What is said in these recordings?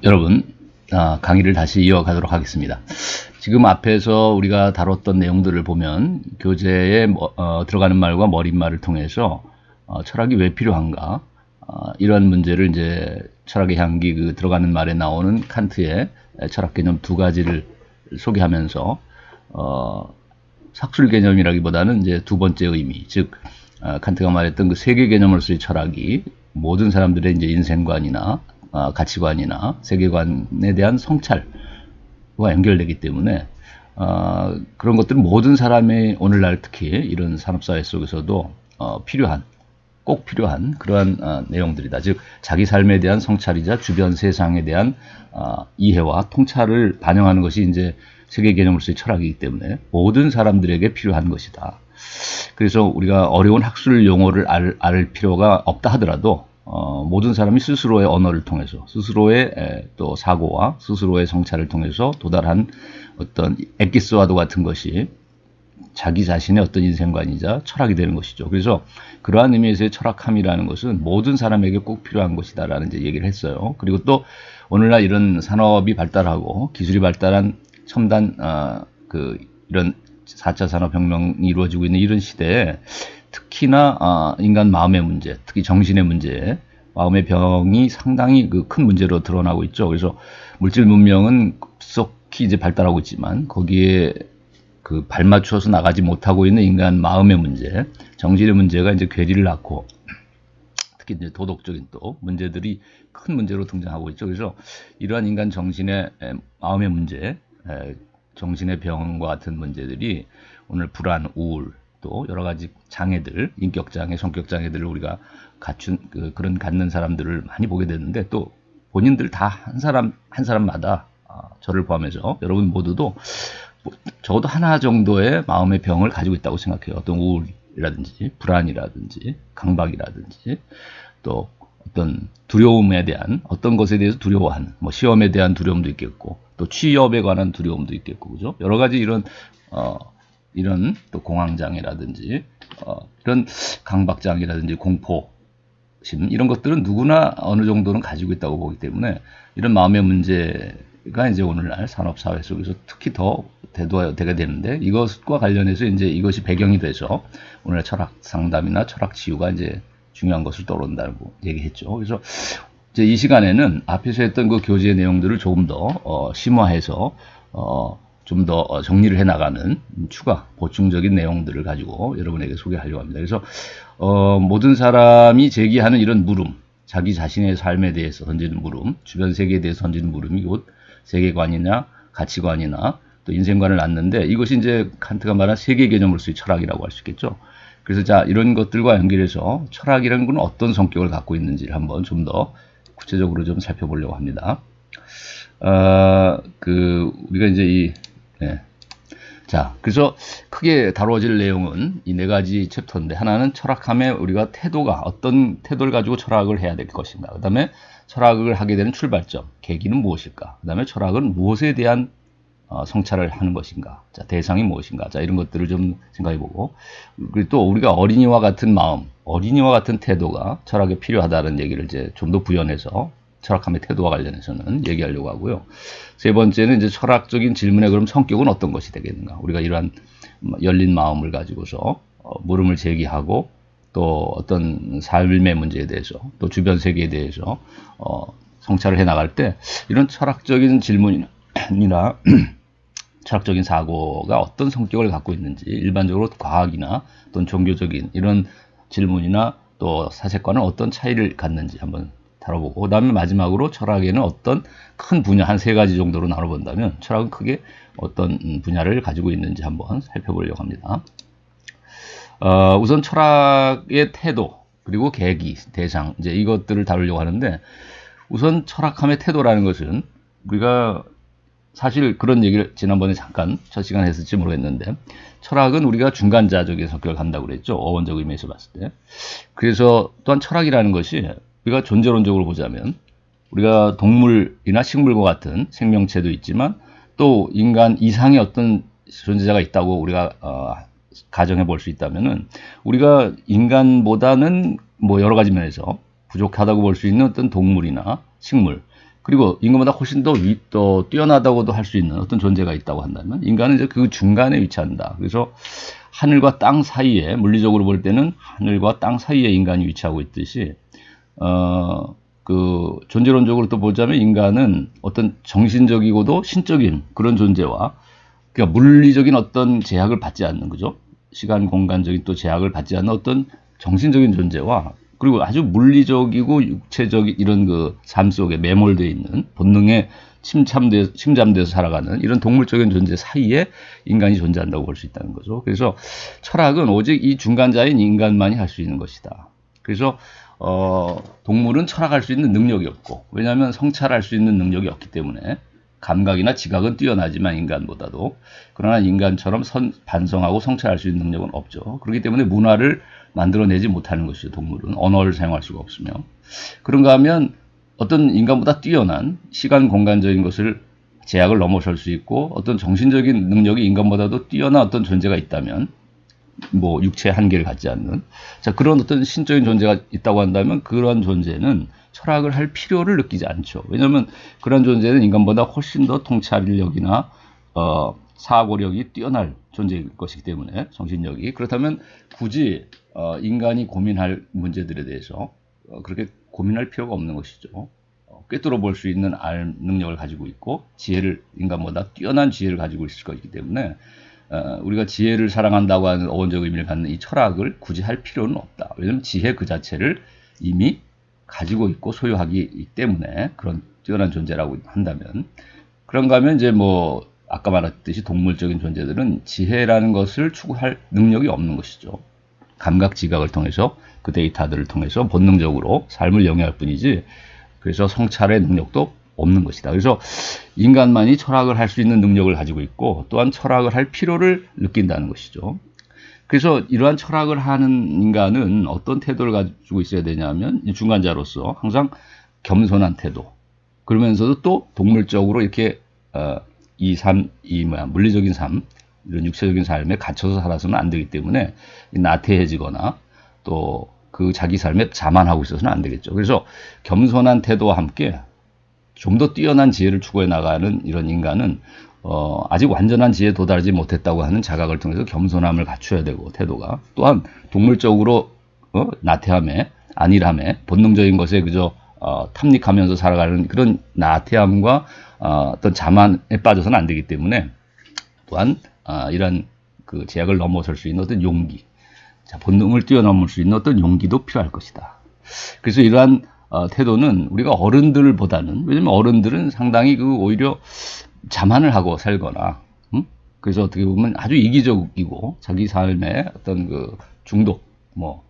여러분, 강의를 다시 이어가도록 하겠습니다. 지금 앞에서 우리가 다뤘던 내용들을 보면 교재에 들어가는 말과 머릿말을 통해서 철학이 왜 필요한가, 이런 문제를 이제 철학의 향기 들어가는 말에 나오는 칸트의 철학 개념 두 가지를 소개하면서 학술 개념이라기보다는 이제 두 번째 의미, 즉 칸트가 말했던 그 세계 개념으로서의 철학이 모든 사람들의 이제 인생관이나 가치관이나 세계관에 대한 성찰과 연결되기 때문에 그런 것들은 모든 사람의 오늘날 특히 이런 산업사회 속에서도 꼭 필요한 그러한 내용들이다. 즉 자기 삶에 대한 성찰이자 주변 세상에 대한 이해와 통찰을 반영하는 것이 이제 세계 개념으로서의 철학이기 때문에 모든 사람들에게 필요한 것이다. 그래서 우리가 어려운 학술 용어를 알 필요가 없다 하더라도 모든 사람이 스스로의 언어를 통해서 스스로의 또 사고와 스스로의 성찰을 통해서 도달한 어떤 엑기스와도 같은 것이 자기 자신의 어떤 인생관이자 철학이 되는 것이죠. 그래서 그러한 의미에서의 철학함이라는 것은 모든 사람에게 꼭 필요한 것이다라는 이제 얘기를 했어요. 그리고 또 오늘날 이런 산업이 발달하고 기술이 발달한 첨단 이런 4차 산업혁명이 이루어지고 있는 이런 시대에 특히나 인간 마음의 문제, 특히 정신의 문제, 마음의 병이 상당히 큰 문제로 드러나고 있죠. 그래서 물질 문명은 급속히 이제 발달하고 있지만 거기에 발맞춰서 나가지 못하고 있는 인간 마음의 문제, 정신의 문제가 이제 괴리를 낳고 특히 이제 도덕적인 또 문제들이 큰 문제로 등장하고 있죠. 그래서 이러한 인간 정신의 마음의 문제, 정신의 병과 같은 문제들이 오늘 불안, 우울, 또 여러 가지 장애들, 인격장애, 성격장애들을 우리가 그런 갖는 사람들을 많이 보게 되는데 또 본인들 다 한 사람마다 저를 포함해서 여러분 모두도 적어도 하나 정도의 마음의 병을 가지고 있다고 생각해요. 어떤 우울이라든지 불안이라든지 강박이라든지 또 어떤 두려움에 대한 어떤 것에 대해서 두려워하는 시험에 대한 두려움도 있겠고 또 취업에 관한 두려움도 있겠고 그죠? 여러 가지 이런 또 공황장애라든지 이런 강박장애라든지 공포심 이런 것들은 누구나 어느 정도는 가지고 있다고 보기 때문에 이런 마음의 문제가 이제 오늘날 산업사회 속에서 특히 더 대두되게 되는데 이것과 관련해서 이제 이것이 배경이 돼서 오늘 철학 상담이나 철학 치유가 이제 중요한 것을 떠오른다고 얘기했죠. 그래서 이제 이 시간에는 앞에서 했던 그 교재의 내용들을 조금 더 심화해서 좀 더 정리를 해나가는 추가 보충적인 내용들을 가지고 여러분에게 소개하려고 합니다. 그래서 모든 사람이 제기하는 이런 물음, 자기 자신의 삶에 대해서 던지는 물음, 주변 세계에 대해서 던지는 물음이 곧 세계관이나 가치관이나 또 인생관을 낳는데 이것이 이제 칸트가 말한 세계 개념으로서의 철학이라고 할 수 있겠죠. 그래서 자 이런 것들과 연결해서 철학이라는 건 어떤 성격을 갖고 있는지를 한번 좀 더 구체적으로 좀 살펴보려고 합니다. 우리가 이제 자, 그래서 크게 다루어질 내용은 이 네 가지 챕터인데 하나는 철학함의 우리가 어떤 태도를 가지고 철학을 해야 될 것인가. 그 다음에 철학을 하게 되는 출발점, 계기는 무엇일까. 그 다음에 철학은 무엇에 대한 성찰을 하는 것인가. 자, 대상이 무엇인가. 자, 이런 것들을 좀 생각해보고. 그리고 또 우리가 어린이와 같은 마음, 어린이와 같은 태도가 철학에 필요하다는 얘기를 이제 좀 더 부연해서 철학함의 태도와 관련해서는 얘기하려고 하고요. 세 번째는 이제 철학적인 질문에 그럼 성격은 어떤 것이 되겠는가. 우리가 이러한 열린 마음을 가지고서 물음을 제기하고 또 어떤 삶의 문제에 대해서 또 주변 세계에 대해서 성찰을 해 나갈 때 이런 철학적인 질문이나 철학적인 사고가 어떤 성격을 갖고 있는지 일반적으로 과학이나 또는 종교적인 이런 질문이나 또 사색과는 어떤 차이를 갖는지 한번 다뤄보고 그 다음에 마지막으로 철학에는 어떤 큰 분야 한 세 가지 정도로 나눠본다면 철학은 크게 어떤 분야를 가지고 있는지 한번 살펴보려고 합니다. 우선 철학의 태도 그리고 계기, 대상 이제 이것들을 다루려고 하는데 우선 철학함의 태도라는 것은 우리가 사실 그런 얘기를 지난번에 잠깐 첫 시간에 했을지 모르겠는데 철학은 우리가 중간자적인 성격을 갖는다고 그랬죠. 어원적 의미에서 봤을 때. 그래서 또한 철학이라는 것이 우리가 존재론적으로 보자면 우리가 동물이나 식물과 같은 생명체도 있지만 또 인간 이상의 어떤 존재자가 있다고 우리가 가정해 볼 수 있다면은 우리가 인간보다는 여러 가지 면에서 부족하다고 볼 수 있는 어떤 동물이나 식물 그리고 인간보다 훨씬 더 뛰어나다고도 할 수 있는 어떤 존재가 있다고 한다면 인간은 이제 그 중간에 위치한다. 그래서 하늘과 땅 사이에, 물리적으로 볼 때는 하늘과 땅 사이에 인간이 위치하고 있듯이 그 존재론적으로 또 보자면 인간은 어떤 정신적이고도 신적인 그런 존재와, 그러니까 물리적인 어떤 제약을 받지 않는, 그죠? 시간 공간적인 또 제약을 받지 않는 어떤 정신적인 존재와, 그리고 아주 물리적이고 육체적인 이런 그 삶 속에 매몰되어 있는 본능에 침잠돼서 살아가는 이런 동물적인 존재 사이에 인간이 존재한다고 볼 수 있다는 거죠. 그래서 철학은 오직 이 중간자인 인간만이 할 수 있는 것이다. 그래서 동물은 철학할 수 있는 능력이 없고, 왜냐하면 성찰할 수 있는 능력이 없기 때문에. 감각이나 지각은 뛰어나지만 인간보다도, 그러나 인간처럼 반성하고 성찰할 수 있는 능력은 없죠. 그렇기 때문에 문화를 만들어내지 못하는 것이죠. 동물은 언어를 사용할 수가 없으며. 그런가 하면 어떤 인간보다 뛰어난 시간 공간적인 것을 제약을 넘어설 수 있고, 어떤 정신적인 능력이 인간보다도 뛰어난 어떤 존재가 있다면, 뭐 육체 한계를 갖지 않는, 자, 그런 어떤 신적인 존재가 있다고 한다면 그러한 존재는 철학을 할 필요를 느끼지 않죠. 왜냐하면 그런 존재는 인간보다 훨씬 더 통찰력이나 사고력이 뛰어날 존재일 것이기 때문에, 정신력이. 그렇다면 굳이 인간이 고민할 문제들에 대해서 그렇게 고민할 필요가 없는 것이죠. 꿰뚫어 볼 수 있는 능력을 가지고 있고, 지혜를, 인간보다 뛰어난 지혜를 가지고 있을 것이기 때문에 우리가 지혜를 사랑한다고 하는 어원적 의미를 갖는 이 철학을 굳이 할 필요는 없다. 왜냐하면 지혜 그 자체를 이미 가지고 있고 소유하기 때문에, 그런 뛰어난 존재라고 한다면. 그런가 하면 이제 뭐 아까 말했듯이 동물적인 존재들은 지혜라는 것을 추구할 능력이 없는 것이죠. 감각 지각을 통해서, 그 데이터들을 통해서 본능적으로 삶을 영위할 뿐이지, 그래서 성찰의 능력도 없는 것이다. 그래서 인간만이 철학을 할 수 있는 능력을 가지고 있고, 또한 철학을 할 필요를 느낀다는 것이죠. 그래서 이러한 철학을 하는 인간은 어떤 태도를 가지고 있어야 되냐면, 중간자로서 항상 겸손한 태도, 그러면서도 또 동물적으로 이렇게 물리적인 삶, 이런 육체적인 삶에 갇혀서 살아서는 안 되기 때문에 나태해지거나 또 그 자기 삶에 자만하고 있어서는 안 되겠죠. 그래서 겸손한 태도와 함께 좀 더 뛰어난 지혜를 추구해 나가는 이런 인간은 아직 완전한 지혜에 도달하지 못했다고 하는 자각을 통해서 겸손함을 갖춰야 되고, 태도가 또한 동물적으로 나태함에, 안일함에, 본능적인 것에 그저 탐닉하면서 살아가는 그런 나태함과 어떤 자만에 빠져서는 안 되기 때문에, 또한 이런 그 제약을 넘어설 수 있는 어떤 용기, 자, 본능을 뛰어넘을 수 있는 어떤 용기도 필요할 것이다. 그래서 이러한 태도는 우리가 어른들보다는, 왜냐면 어른들은 상당히 오히려 자만을 하고 살거나, 그래서 어떻게 보면 아주 이기적이고 자기 삶의 어떤 그 중독, 뭐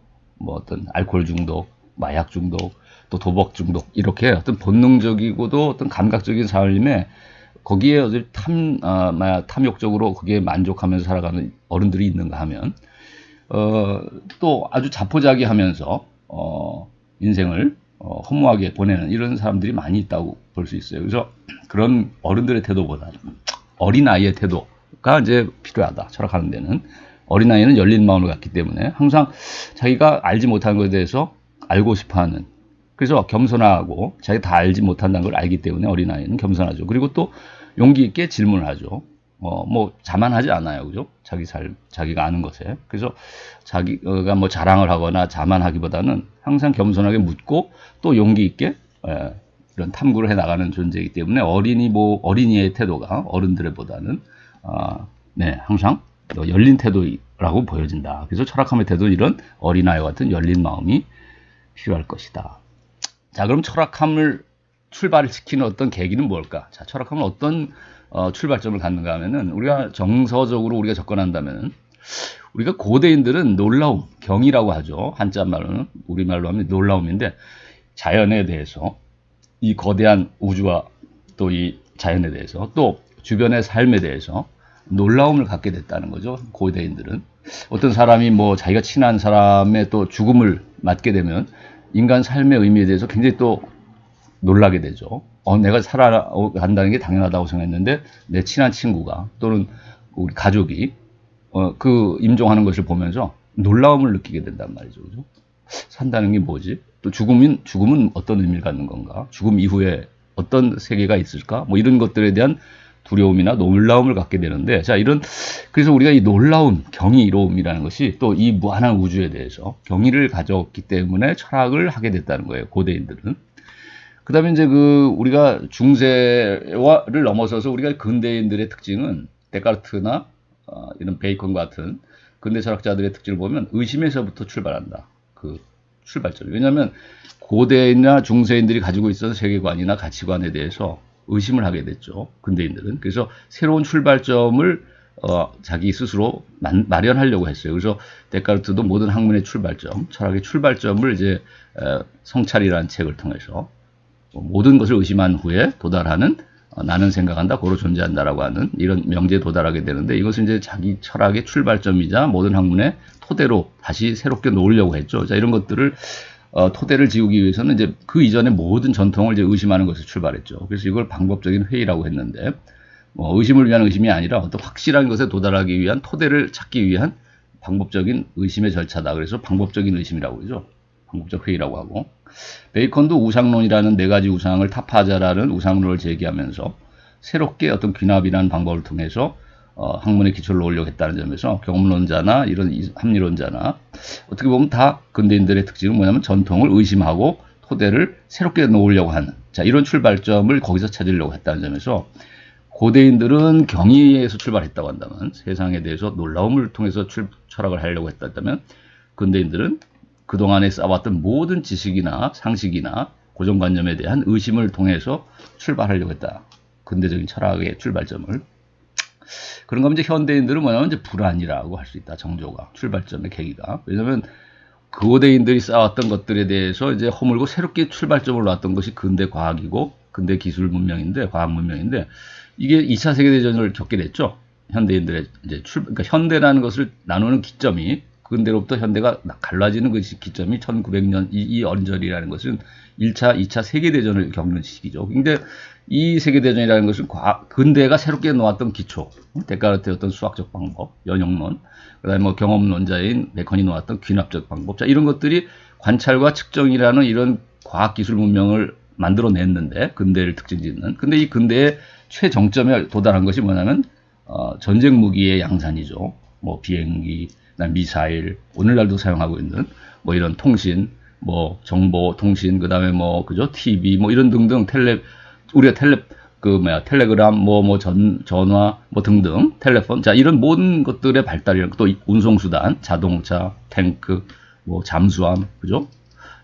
어떤 알코올 중독, 마약 중독, 또 도박 중독, 이렇게 어떤 본능적이고도 어떤 감각적인 삶에 거기에 어떤 탐욕적으로 거기에 만족하면서 살아가는 어른들이 있는가 하면, 또 아주 자포자기하면서 인생을 허무하게 보내는 이런 사람들이 많이 있다고 볼 수 있어요. 그래서 그런 어른들의 태도보다는 어린아이의 태도가 이제 필요하다. 철학하는 데는 어린아이는 열린 마음을 갖기 때문에 항상 자기가 알지 못하는 것에 대해서 알고 싶어하는, 그래서 겸손하고 자기가 다 알지 못한다는 걸 알기 때문에 어린아이는 겸손하죠. 그리고 또 용기 있게 질문을 하죠. 뭐 자만하지 않아요, 그죠? 자기가 아는 것에. 그래서 자기가 뭐 자랑을 하거나 자만하기보다는 항상 겸손하게 묻고 또 용기 있게 이런 탐구를 해 나가는 존재이기 때문에 어린이의 태도가 어른들보다는 항상 열린 태도라고 보여진다. 그래서 철학함의 태도, 이런 어린아이와 같은 열린 마음이 필요할 것이다. 자, 그럼 철학함을 출발을 시키는 어떤 계기는 뭘까? 자, 철학함은 어떤 출발점을 갖는가 하면은, 우리가 정서적으로 우리가 접근한다면, 우리가 고대인들은 놀라움, 경이라고 하죠. 한자 말로는, 우리말로 하면 놀라움인데, 자연에 대해서, 이 거대한 우주와 또 이 자연에 대해서, 또 주변의 삶에 대해서 놀라움을 갖게 됐다는 거죠. 고대인들은. 어떤 사람이 뭐 자기가 친한 사람의 또 죽음을 맞게 되면 인간 삶의 의미에 대해서 굉장히 또 놀라게 되죠. 내가 살아간다는 게 당연하다고 생각했는데 내 친한 친구가 또는 우리 가족이 그 임종하는 것을 보면서 놀라움을 느끼게 된단 말이죠. 그죠? 산다는 게 뭐지? 또 죽음은 어떤 의미를 갖는 건가? 죽음 이후에 어떤 세계가 있을까? 뭐 이런 것들에 대한 두려움이나 놀라움을 갖게 되는데, 자, 그래서 우리가 이 놀라움, 경이로움이라는 것이 또 이 무한한 우주에 대해서 경의를 가졌기 때문에 철학을 하게 됐다는 거예요, 고대인들은. 그 다음에 이제 우리가 중세를 넘어서서 우리가 근대인들의 특징은 데카르트나 이런 베이컨 같은 근대 철학자들의 특징을 보면 의심에서부터 출발한다. 그 출발점. 왜냐하면 고대인이나 중세인들이 가지고 있었던 세계관이나 가치관에 대해서 의심을 하게 됐죠. 근대인들은. 그래서 새로운 출발점을 자기 스스로 마련하려고 했어요. 그래서 데카르트도 모든 학문의 출발점, 철학의 출발점을 이제 성찰이라는 책을 통해서 모든 것을 의심한 후에 도달하는 나는 생각한다, 고로 존재한다라고 하는 이런 명제에 도달하게 되는데, 이것은 이제 자기 철학의 출발점이자 모든 학문의 토대로 다시 새롭게 놓으려고 했죠. 자, 이런 것들을 토대를 지우기 위해서는 이제 그 이전의 모든 전통을 이제 의심하는 것에서 출발했죠. 그래서 이걸 방법적인 회의라고 했는데, 의심을 위한 의심이 아니라 어떤 확실한 것에 도달하기 위한 토대를 찾기 위한 방법적인 의심의 절차다. 그래서 방법적인 의심이라고 그러죠. 방법적 회의라고 하고, 베이컨도 우상론이라는 네 가지 우상을 타파하자라는 우상론을 제기하면서 새롭게 어떤 귀납이라는 방법을 통해서 학문의 기초를 놓으려고 했다는 점에서 경험론자나 이런 합리론자나 어떻게 보면 다 근대인들의 특징은 뭐냐면 전통을 의심하고 토대를 새롭게 놓으려고 하는, 자, 이런 출발점을 거기서 찾으려고 했다는 점에서 고대인들은 경의에서 출발했다고 한다면, 세상에 대해서 놀라움을 통해서 철학을 하려고 했다면, 근대인들은 그동안에 쌓아왔던 모든 지식이나 상식이나 고정관념에 대한 의심을 통해서 출발하려고 했다. 근대적인 철학의 출발점을. 그런가 하면 이제 현대인들은 뭐냐면 이제 불안이라고 할 수 있다. 정조가. 출발점의 계기가. 왜냐하면 고대인들이 쌓아왔던 것들에 대해서 이제 허물고 새롭게 출발점을 놨던 것이 근대 과학이고 근대 기술 문명인데, 과학 문명인데, 이게 2차 세계대전을 겪게 됐죠. 현대인들의 이제 그러니까 현대라는 것을 나누는 기점이, 근대로부터 현대가 갈라지는 그 기점이 1900년 이 언저리라는 것은 1차, 2차 세계대전을 겪는 시기죠. 근데 이 세계대전이라는 것은 근대가 새롭게 놓았던 기초, 데카르트의 어떤 수학적 방법, 연역론, 그 다음에 뭐 경험론자인 베컨이 놓았던 귀납적 방법, 자, 이런 것들이 관찰과 측정이라는 이런 과학기술 문명을 만들어냈는데, 근대를 특징 짓는. 근데 이 근대의 최정점에 도달한 것이 뭐냐면 전쟁 무기의 양산이죠. 뭐 비행기, 미사일, 오늘날도 사용하고 있는 뭐 이런 통신, 뭐 정보 통신, 그다음에 뭐 그죠, TV 뭐 이런 등등, 우리가 텔레그램 전화 뭐 등등, 텔레폰, 자, 이런 모든 것들의 발달이랑 또 운송수단, 자동차, 탱크, 뭐 잠수함, 그죠?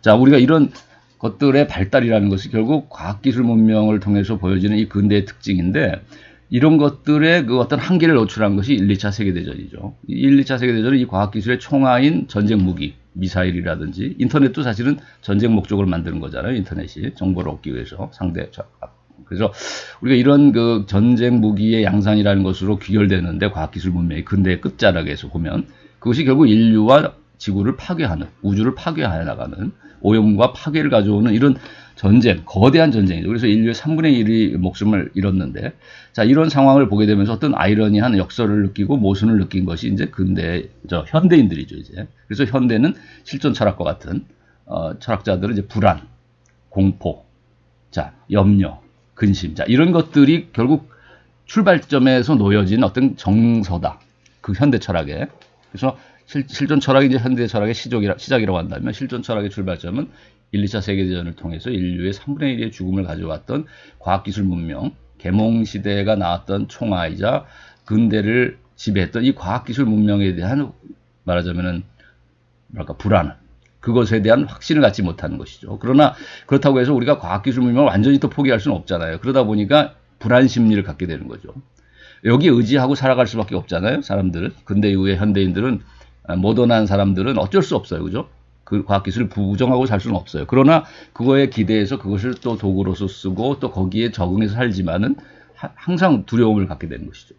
자, 우리가 이런 것들의 발달이라는 것이 결국 과학기술 문명을 통해서 보여지는 이 근대의 특징인데, 이런 것들의 그 어떤 한계를 노출한 것이 1, 2차 세계대전이죠. 1, 2차 세계대전은 이 과학기술의 총화인 전쟁 무기, 미사일이라든지, 인터넷도 사실은 전쟁 목적으로 만드는 거잖아요. 인터넷이 정보를 얻기 위해서 그래서 우리가 이런 그 전쟁 무기의 양산이라는 것으로 귀결되는데, 과학기술 문명의 근대의 끝자락에서 보면 그것이 결국 인류와 지구를 파괴하는, 우주를 파괴해 나가는 오염과 파괴를 가져오는 이런 전쟁, 거대한 전쟁이죠. 그래서 인류의 3분의 1이 목숨을 잃었는데, 자, 이런 상황을 보게 되면서 어떤 아이러니한 역설을 느끼고 모순을 느낀 것이 이제 현대인들이죠, 이제. 그래서 현대는 실존 철학과 같은, 철학자들은 이제 불안, 공포, 자, 염려, 근심, 자, 이런 것들이 결국 출발점에서 놓여진 어떤 정서다. 그 현대 철학에. 그래서 실존 철학이 이제 현대 철학의 시작이라고 한다면, 실존 철학의 출발점은 1, 2차 세계대전을 통해서 인류의 3분의 1의 죽음을 가져왔던 과학기술 문명, 계몽시대가 나왔던 총화이자 근대를 지배했던 이 과학기술 문명에 대한, 말하자면은 불안, 그것에 대한 확신을 갖지 못하는 것이죠. 그러나 그렇다고 해서 우리가 과학기술 문명을 완전히 또 포기할 수는 없잖아요. 그러다 보니까 불안 심리를 갖게 되는 거죠. 여기에 의지하고 살아갈 수밖에 없잖아요. 사람들은. 근대 이후의 현대인들은, 모던한 사람들은 어쩔 수 없어요. 그죠? 그 과학기술을 부정하고 살 수는 없어요. 그러나 그거에 기대해서 그것을 또 도구로서 쓰고 또 거기에 적응해서 살지만은 항상 두려움을 갖게 되는 것이죠.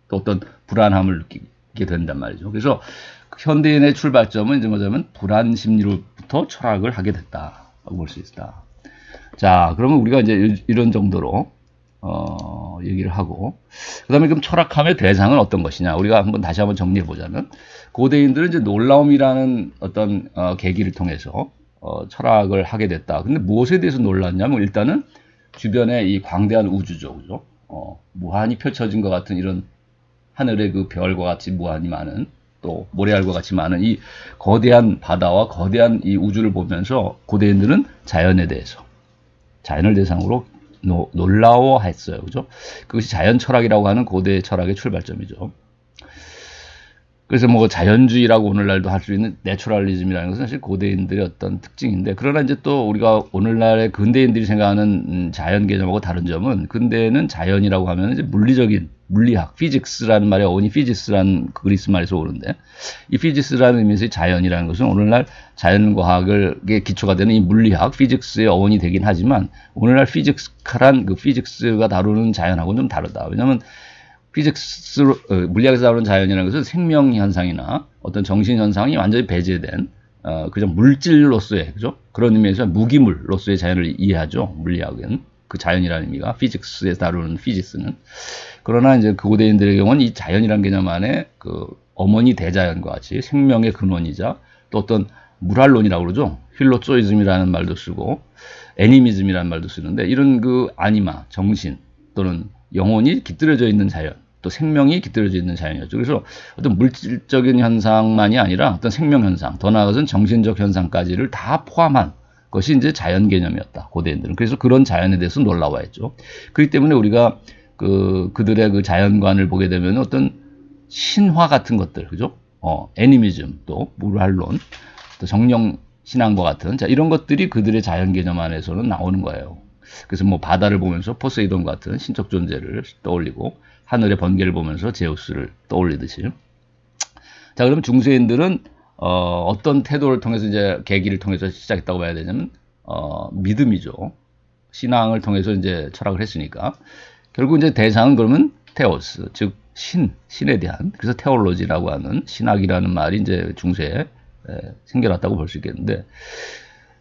또 어떤 불안함을 느끼게 된단 말이죠. 그래서 현대인의 출발점은 이제 뭐냐면 불안 심리로부터 철학을 하게 됐다고 볼 수 있다. 자, 그러면 우리가 이제 이런 정도로 얘기를 하고, 그 다음에 그럼 철학함의 대상은 어떤 것이냐. 우리가 다시 한번 정리해 보자면, 고대인들은 이제 놀라움이라는 어떤 계기를 통해서 철학을 하게 됐다. 근데 무엇에 대해서 놀랐냐면, 일단은 주변에 이 광대한 우주죠, 그죠? 무한히 펼쳐진 것 같은 이런 하늘의 그 별과 같이 무한히 많은, 또 모래알과 같이 많은 이 거대한 바다와 거대한 이 우주를 보면서 고대인들은 자연에 대해서, 자연을 대상으로 놀라워했어요, 그죠? 그것이 자연 철학이라고 하는 고대 철학의 출발점이죠. 그래서 뭐 자연주의라고 오늘날도 할 수 있는 내추럴리즘이라는 것은 사실 고대인들의 어떤 특징인데, 그러나 이제 또 우리가 오늘날의 근대인들이 생각하는 자연 개념하고 다른 점은, 근대에는 자연이라고 하면 이제 물리적인, 물리학, 피직스라는 말이 어원이 피지스라는 그리스 말에서 오는데, 이 피지스라는 의미에서의 자연이라는 것은 오늘날 자연과학의 기초가 되는 이 물리학, 피직스의 어원이 되긴 하지만, 오늘날 피직스란 그 피직스가 다루는 자연하고는 좀 다르다. 왜냐하면 물리학에서 다루는 자연이라는 것은 생명 현상이나 어떤 정신 현상이 완전히 배제된 그냥 물질로서의, 그죠? 그런 의미에서 무기물로서의 자연을 이해하죠. 물리학은 그 자연이라는 의미가, 피직스에서 다루는 피직스는. 그러나 이제 그 고대인들의 경우는 이 자연이라는 개념 안에 그 어머니 대자연과 같이 생명의 근원이자 또 어떤 물활론이라고 그러죠. 힐로조이즘이라는 말도 쓰고 애니미즘이라는 말도 쓰는데, 이런 그 아니마, 정신 또는 영혼이 깃들여져 있는 자연, 또 생명이 깃들여져 있는 자연이었죠. 그래서 어떤 물질적인 현상만이 아니라 어떤 생명 현상, 더 나아가서는 정신적 현상까지를 다 포함한 것이 이제 자연 개념이었다, 고대인들은. 그래서 그런 자연에 대해서 놀라워했죠. 그렇기 때문에 우리가 그들의 그 자연관을 보게 되면 어떤 신화 같은 것들, 그죠? 애니미즘, 또 물활론, 또 정령 신앙과 같은, 자, 이런 것들이 그들의 자연 개념 안에서는 나오는 거예요. 그래서 뭐 바다를 보면서 포세이돈 같은 신적 존재를 떠올리고, 하늘의 번개를 보면서 제우스를 떠올리듯이. 자, 그러면 중세인들은 어떤 태도를 통해서, 이제 계기를 통해서 시작했다고 봐야 되냐면 믿음이죠. 신앙을 통해서 이제 철학을 했으니까 결국 이제 대상은 그러면 테오스, 즉 신에 대한, 그래서 테올로지라고 하는 신학이라는 말이 이제 중세에 생겨났다고 볼 수 있겠는데,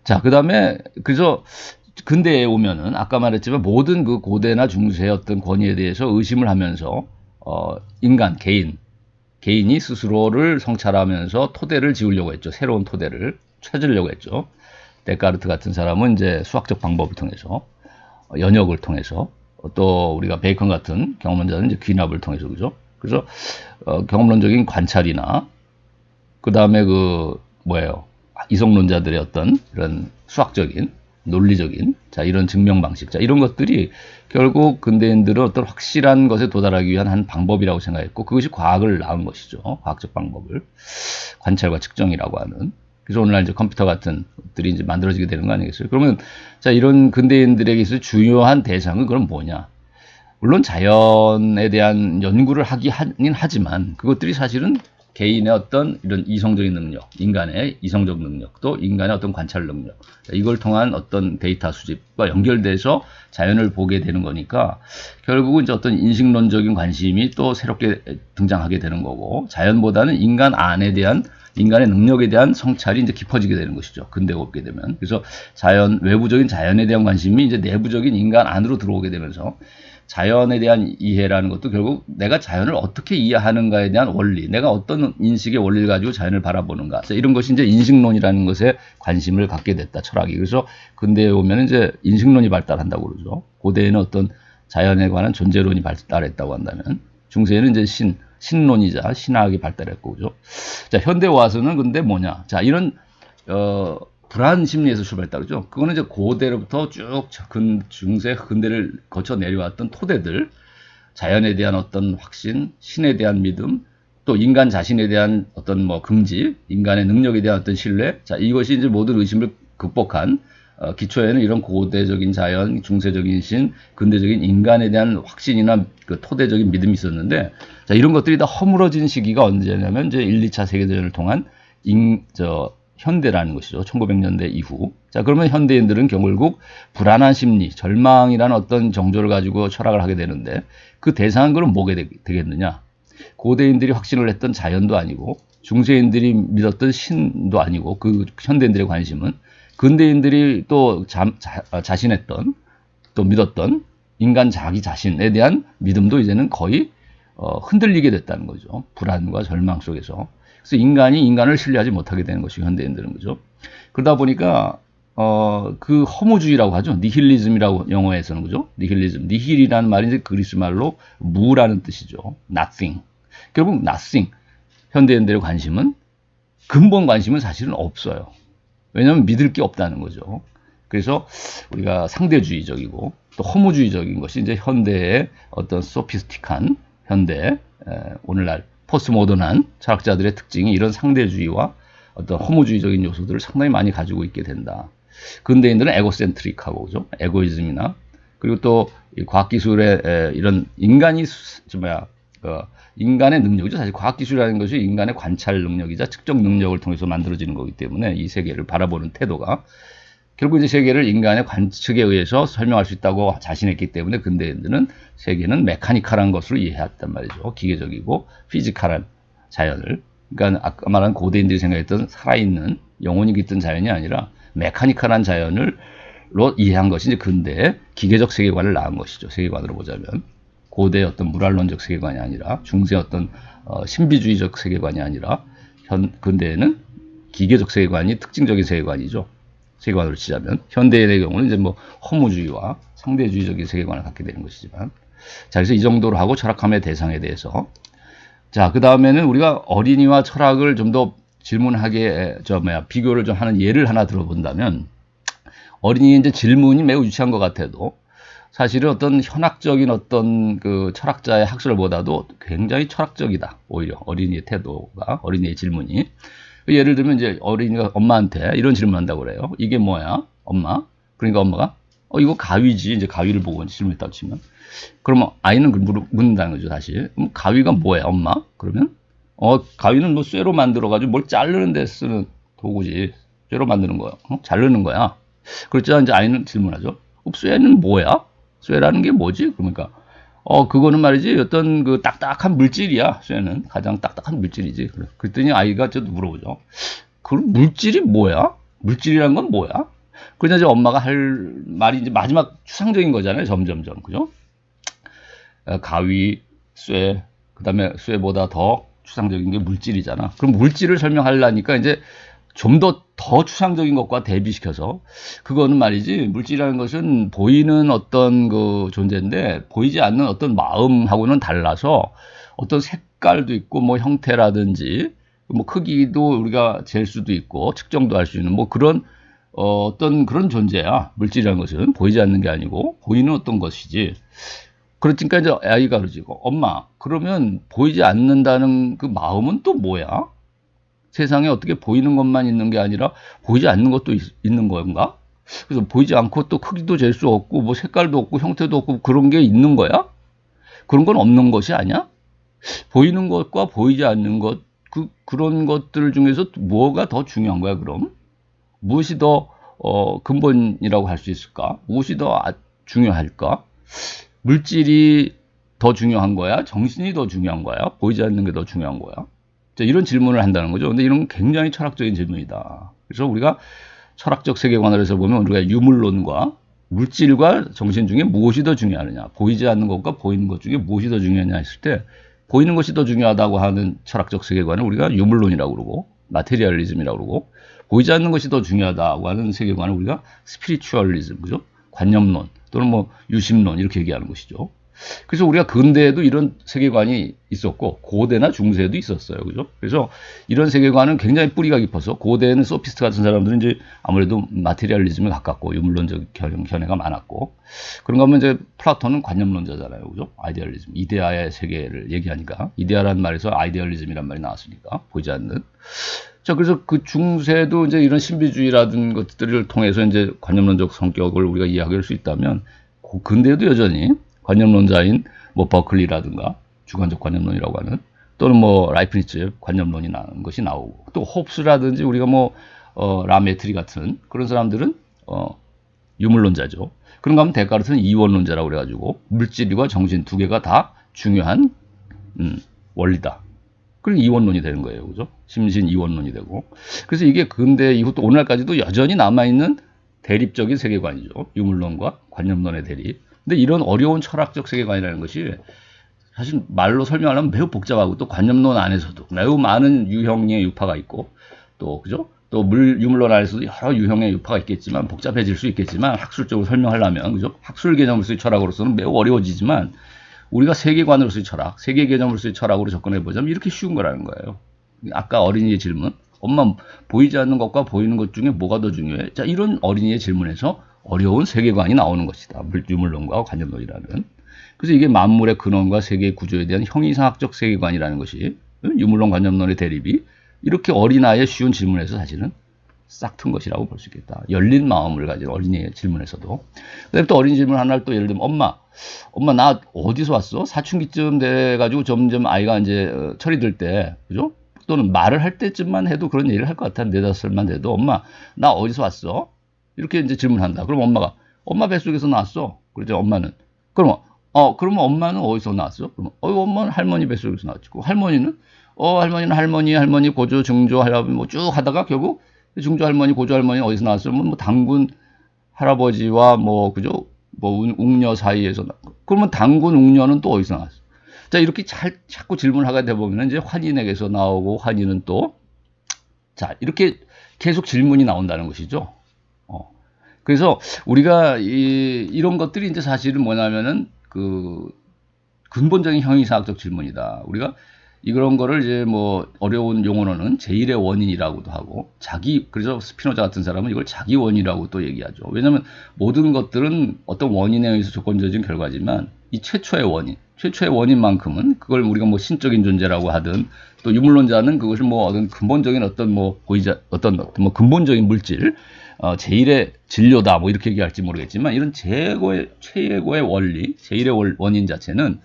자, 그 다음에 그래서 근대에 오면은 아까 말했지만 모든 그 고대나 중세의 어떤 권위에 대해서 의심을 하면서 인간, 개인이 스스로를 성찰하면서 토대를 지으려고 했죠. 새로운 토대를 찾으려고 했죠. 데카르트 같은 사람은 이제 수학적 방법을 통해서, 연역을 통해서, 또 우리가 베이컨 같은 경험론자는 이제 귀납을 통해서, 그죠? 그래서 경험론적인 관찰이나, 그 다음에 이성론자들의 어떤 이런 수학적인, 논리적인, 자, 이런 증명 방식, 자, 이런 것들이 결국 근대인들은 어떤 확실한 것에 도달하기 위한 한 방법이라고 생각했고, 그것이 과학을 낳은 것이죠. 과학적 방법을, 관찰과 측정이라고 하는. 그래서 오늘날 이제 컴퓨터 같은 것들이 이제 만들어지게 되는 거 아니겠어요? 그러면, 자, 이런 근대인들에게 있어 중요한 대상은 그럼 뭐냐? 물론 자연에 대한 연구를 하긴 하지만, 그것들이 사실은 개인의 어떤 이런 이성적인 능력, 인간의 이성적 능력, 또 인간의 어떤 관찰 능력, 이걸 통한 어떤 데이터 수집과 연결돼서 자연을 보게 되는 거니까, 결국은 이제 어떤 인식론적인 관심이 또 새롭게 등장하게 되는 거고, 자연보다는 인간 안에 대한, 인간의 능력에 대한 성찰이 이제 깊어지게 되는 것이죠. 근대가 오게 되면. 그래서 외부적인 자연에 대한 관심이 이제 내부적인 인간 안으로 들어오게 되면서, 자연에 대한 이해라는 것도 결국 내가 자연을 어떻게 이해하는가에 대한 원리, 내가 어떤 인식의 원리를 가지고 자연을 바라보는가, 이런 것이 이제 인식론이라는 것에 관심을 갖게 됐다, 철학이. 그래서 근대에 오면 이제 인식론이 발달한다고 그러죠. 고대에는 어떤 자연에 관한 존재론이 발달했다고 한다면, 중세에는 이제 신론이자 신학이 발달했고, 그죠. 자, 현대 와서는 근데 뭐냐. 자, 이런, 불안 심리에서 출발했다 그러죠. 그거는 이제 고대로부터 쭉 중세, 근대를 거쳐 내려왔던 토대들, 자연에 대한 어떤 확신, 신에 대한 믿음, 또 인간 자신에 대한 어떤 긍지, 인간의 능력에 대한 어떤 신뢰, 자, 이것이 이제 모든 의심을 극복한, 기초에는 이런 고대적인 자연, 중세적인 신, 근대적인 인간에 대한 확신이나 그 토대적인 믿음이 있었는데, 자, 이런 것들이 다 허물어진 시기가 언제냐면 이제 1, 2차 세계대전을 통한 현대라는 것이죠. 1900년대 이후. 자, 그러면 현대인들은 결국 불안한 심리, 절망이라는 어떤 정조를 가지고 철학을 하게 되는데, 그 대상은 그럼 뭐게 되겠느냐? 고대인들이 확신을 했던 자연도 아니고, 중세인들이 믿었던 신도 아니고, 그 현대인들의 관심은 근대인들이 또 자신했던, 또 믿었던 인간 자기 자신에 대한 믿음도 이제는 거의 흔들리게 됐다는 거죠. 불안과 절망 속에서. 그래서 인간이 인간을 신뢰하지 못하게 되는 것이 현대인들은, 그죠. 그러다 보니까 그 허무주의라고 하죠. 니힐리즘이라고 영어에서는 그죠? 니힐리즘. 니힐이라는 말이 이제 그리스 말로 무라는 뜻이죠. nothing. 결국 nothing. 현대인들의 관심은 근본 관심은 사실은 없어요. 왜냐하면 믿을 게 없다는 거죠. 그래서 우리가 상대주의적이고 또 허무주의적인 것이 이제 현대의 어떤 소피스틱한 현대 오늘날 포스트모던한 철학자들의 특징이 이런 상대주의와 어떤 허무주의적인 요소들을 상당히 많이 가지고 있게 된다. 근대인들은 에고센트릭하고 그죠? 에고이즘이나 그리고 또 과학기술의 이런 인간이 인간의 능력이죠. 사실 과학기술이라는 것이 인간의 관찰 능력이자 측정 능력을 통해서 만들어지는 거기 때문에 이 세계를 바라보는 태도가 결국 이제 세계를 인간의 관측에 의해서 설명할 수 있다고 자신했기 때문에 근대인들은 세계는 메카니컬한 것으로 이해했단 말이죠. 기계적이고 피지컬한 자연을. 그러니까 아까 말한 고대인들이 생각했던 살아있는 영혼이 깃든 자연이 아니라 메카니컬한 자연을 이해한 것이 이제 근대의 기계적 세계관을 낳은 것이죠. 세계관으로 보자면. 고대의 어떤 물활론적 세계관이 아니라 중세 어떤 신비주의적 세계관이 아니라 근대에는 기계적 세계관이 특징적인 세계관이죠. 세계관으로 치자면 현대인의 경우는 이제 뭐 허무주의와 상대주의적인 세계관을 갖게 되는 것이지만 자 그래서 이 정도로 하고 철학함의 대상에 대해서 자 그 다음에는 우리가 어린이와 철학을 좀 더 질문하게 비교를 좀 하는 예를 하나 들어본다면 어린이의 이제 질문이 매우 유치한 것 같아도 사실은 어떤 현학적인 어떤 그 철학자의 학설보다도 굉장히 철학적이다. 오히려 어린이의 태도가 어린이의 질문이 예를 들면 이제 어린이가 엄마한테 이런 질문한다고 그래요. 이게 뭐야, 엄마? 그러니까 엄마가 이거 가위지. 이제 가위를 보고 질문했다고 치면 그러면 아이는 묻는다는 거죠. 다시 가위가 뭐야, 엄마? 그러면 가위는 뭐 쇠로 만들어가지고 뭘 자르는 데 쓰는 도구지. 쇠로 만드는 거야. 자르는 거야. 그렇죠. 이제 아이는 질문하죠. 쇠는 뭐야? 쇠라는 게 뭐지? 그러니까 그거는 말이지 어떤 그 딱딱한 물질이야. 쇠는 가장 딱딱한 물질이지. 그랬더니 아이가 저도 물어보죠. 그럼 물질이 뭐야? 물질이란 건 뭐야? 그러자 이제 엄마가 할 말이 이제 마지막 추상적인 거잖아요. 점점점 그죠? 가위, 쇠, 그다음에 쇠보다 더 추상적인 게 물질이잖아. 그럼 물질을 설명하려니까 이제 좀 더 추상적인 것과 대비시켜서 그거는 말이지 물질이라는 것은 보이는 어떤 그 존재인데 보이지 않는 어떤 마음하고는 달라서 어떤 색깔도 있고 뭐 형태라든지 뭐 크기도 우리가 잴 수도 있고 측정도 할 수 있는 뭐 그런 어떤 그런 존재야. 물질이라는 것은 보이지 않는 게 아니고 보이는 어떤 것이지. 그러니까 이제 아이가 그러지 엄마 그러면 보이지 않는다는 그 마음은 또 뭐야? 세상에 어떻게 보이는 것만 있는 게 아니라 보이지 않는 것도 있는 건가? 그래서 보이지 않고 또 크기도 잴 수 없고 뭐 색깔도 없고 형태도 없고 그런 게 있는 거야? 그런 건 없는 것이 아니야? 보이는 것과 보이지 않는 것 그런 것들 중에서 뭐가 더 중요한 거야 그럼? 무엇이 더 근본이라고 할 수 있을까? 무엇이 더 중요할까? 물질이 더 중요한 거야? 정신이 더 중요한 거야? 보이지 않는 게 더 중요한 거야? 자, 이런 질문을 한다는 거죠. 근데 이런 굉장히 철학적인 질문이다. 그래서 우리가 철학적 세계관을 해서 보면 우리가 유물론과 물질과 정신 중에 무엇이 더 중요하느냐, 보이지 않는 것과 보이는 것 중에 무엇이 더 중요하냐 했을 때 보이는 것이 더 중요하다고 하는 철학적 세계관을 우리가 유물론이라고 그러고 마테리얼리즘이라고 그러고 보이지 않는 것이 더 중요하다고 하는 세계관을 우리가 스피리추얼리즘, 그죠? 관념론 또는 뭐 유심론 이렇게 얘기하는 것이죠. 그래서 우리가 근대에도 이런 세계관이 있었고 고대나 중세에도 있었어요. 그죠? 그래서 이런 세계관은 굉장히 뿌리가 깊어서 고대에는 소피스트 같은 사람들은 이제 아무래도 마테리얼리즘에 가깝고 유물론적 견해가 많았고 그런가 하면 이제 플라톤은 관념론자잖아요. 그죠? 아이디얼리즘, 이데아의 세계를 얘기하니까 이데아라는 말에서 아이디얼리즘이란 말이 나왔으니까 보이지 않는. 자, 그래서 그 중세도 이제 이런 신비주의라든 것들을 통해서 이제 관념론적 성격을 우리가 이해할 수 있다면 근대에도 여전히 관념론자인 뭐 버클리라든가 주관적 관념론이라고 하는 또는 뭐 라이프니츠 관념론이 나온 것이 나오고 또 홉스라든지 우리가 뭐 라메트리 같은 그런 사람들은 유물론자죠. 그런가 하면 데카르트는 이원론자라고 그래가지고 물질과 정신 두 개가 다 중요한 원리다. 그럼 이원론이 되는 거예요. 그죠? 심신 이원론이 되고. 그래서 이게 근대 이후 또 오늘날까지도 여전히 남아있는 대립적인 세계관이죠. 유물론과 관념론의 대립. 근데 이런 어려운 철학적 세계관이라는 것이 사실 말로 설명하려면 매우 복잡하고 또 관념론 안에서도 매우 많은 유형의 유파가 있고 또 그죠? 또 유물론 안에서도 여러 유형의 유파가 있겠지만 복잡해질 수 있겠지만 학술적으로 설명하려면 그죠? 학술 개념으로서의 철학으로서는 매우 어려워지지만 우리가 세계관으로서의 철학, 세계 개념으로서의 철학으로 접근해 보자면 이렇게 쉬운 거라는 거예요. 아까 어린이의 질문, 엄마 보이지 않는 것과 보이는 것 중에 뭐가 더 중요해? 자, 이런 어린이의 질문에서 어려운 세계관이 나오는 것이다. 유물론과 관념론이라는. 그래서 이게 만물의 근원과 세계의 구조에 대한 형이상학적 세계관이라는 것이 유물론 관념론의 대립이 이렇게 어린아이의 쉬운 질문에서 사실은 싹 튼 것이라고 볼 수 있겠다. 열린 마음을 가진 어린이의 질문에서도. 그다음에 또 어린 질문 하나를 또 예를 들면 엄마 나 어디서 왔어? 사춘기쯤 돼가지고 점점 아이가 이제 철이 들 때, 그죠? 또는 말을 할 때쯤만 해도 그런 얘기를 할 것 같아. 4-5살만 돼도 엄마 나 어디서 왔어? 이렇게 이제 질문한다. 그럼 엄마가 엄마 뱃속에서 나왔어. 그러죠. 엄마는 그러면 그러면 엄마는 어디서 나왔어? 그러면 엄마는 할머니 뱃속에서 나왔지. 할머니는 할머니는 할머니 고조 증조 할아버지 뭐 쭉 하다가 결국 증조 할머니 고조 할머니 어디서 나왔어? 뭐 당군 할아버지와 뭐 그죠? 뭐 웅녀 사이에서 그러면 당군 웅녀는 또 어디서 나왔어? 자, 이렇게 자꾸 질문하게 돼 보면 이제 환인에게서 나오고 환인은 또 자, 이렇게 계속 질문이 나온다는 것이죠. 그래서 우리가 이런 것들이 이제 사실은 뭐냐면은 그 근본적인 형이상학적 질문이다. 우리가 이런 거를 이제 뭐 어려운 용어로는 제1의 원인이라고도 하고 그래서 스피노자 같은 사람은 이걸 자기 원이라고 또 얘기하죠. 왜냐하면 모든 것들은 어떤 원인에 의해서 조건적인 결과지만 이 최초의 원인만큼은 그걸 우리가 뭐 신적인 존재라고 하든 또 유물론자는 그것을 뭐 어떤 근본적인 어떤 근본적인 물질 제1의 진료다 뭐 이렇게 얘기할지 모르겠지만 이런 최고의 원리, 제1의 원인 자체는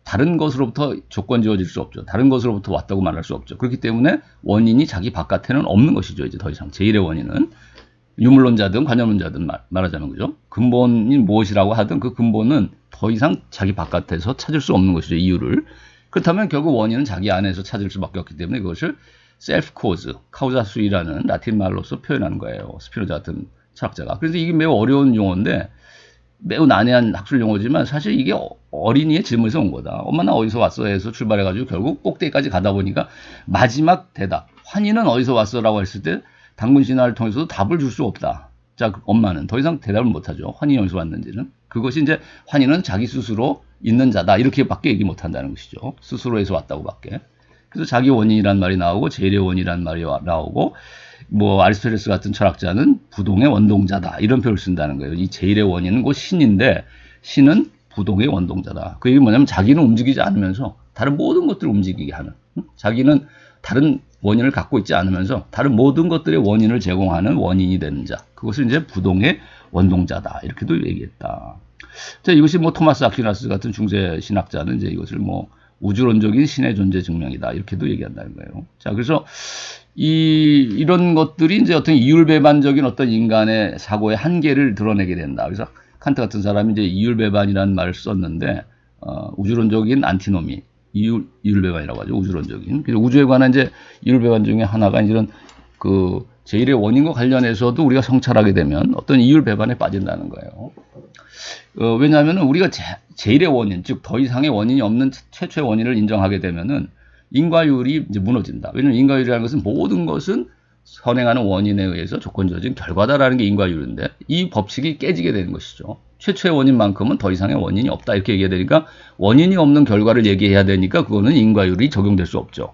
다른 것으로부터 조건 지어질 수 없죠. 다른 것으로부터 왔다고 말할 수 없죠. 그렇기 때문에 원인이 자기 바깥에는 없는 것이죠. 이제 더 이상 제1의 원인은 유물론자든 관념론자든 말하자면 그죠. 근본이 무엇이라고 하든 그 근본은 더 이상 자기 바깥에서 찾을 수 없는 것이죠. 이유를. 그렇다면 결국 원인은 자기 안에서 찾을 수밖에 없기 때문에 그것을 셀프 코즈, 카우자 수이라는 라틴 말로서 표현한 거예요. 스피노자 같은 철학자가. 그래서 이게 매우 어려운 용어인데 매우 난해한 학술 용어지만 사실 이게 어린이의 질문에서 온 거다. 엄마 나 어디서 왔어? 해서 출발해가지고 결국 꼭대기까지 가다 보니까 마지막 대답, 환희는 어디서 왔어? 라고 했을 때 당군 신화를 통해서도 답을 줄 수 없다. 자, 엄마는 더 이상 대답을 못하죠. 환희 어디서 왔는지는. 그것이 이제 환희는 자기 스스로 있는 자다. 이렇게밖에 얘기 못한다는 것이죠. 스스로에서 왔다고밖에. 그래서 자기 원인이란 말이 나오고 제1의 원이란 말이 나오고 뭐 아리스토텔레스 같은 철학자는 부동의 원동자다 이런 표현을 쓴다는 거예요. 이 제1의 원인은 곧 신인데 신은 부동의 원동자다. 그 얘기는 뭐냐면 자기는 움직이지 않으면서 다른 모든 것들을 움직이게 하는 자기는 다른 원인을 갖고 있지 않으면서 다른 모든 것들의 원인을 제공하는 원인이 되는 자. 그것을 이제 부동의 원동자다. 이렇게도 얘기했다. 자, 이것이 뭐 토마스 아퀴나스 같은 중세 신학자는 이제 이것을 뭐 우주론적인 신의 존재 증명이다. 이렇게도 얘기한다는 거예요. 자, 그래서 이런 것들이 이제 어떤 이율배반적인 어떤 인간의 사고의 한계를 드러내게 된다. 그래서 칸트 같은 사람이 이제 이율배반이라는 말을 썼는데, 우주론적인 안티노미, 이율배반이라고 하죠. 우주론적인. 그래서 우주에 관한 이제 이율배반 중에 하나가 이런 그 제1의 원인과 관련해서도 우리가 성찰하게 되면 어떤 이율배반에 빠진다는 거예요. 왜냐하면 우리가 제1의 원인, 즉 더 이상의 원인이 없는 최초의 원인을 인정하게 되면은 인과율이 이제 무너진다. 왜냐하면 인과율이라는 것은 모든 것은 선행하는 원인에 의해서 조건적인 결과다라는 게 인과율인데 이 법칙이 깨지게 되는 것이죠. 최초의 원인만큼은 더 이상의 원인이 없다 이렇게 얘기해야 되니까 원인이 없는 결과를 얘기해야 되니까 그거는 인과율이 적용될 수 없죠.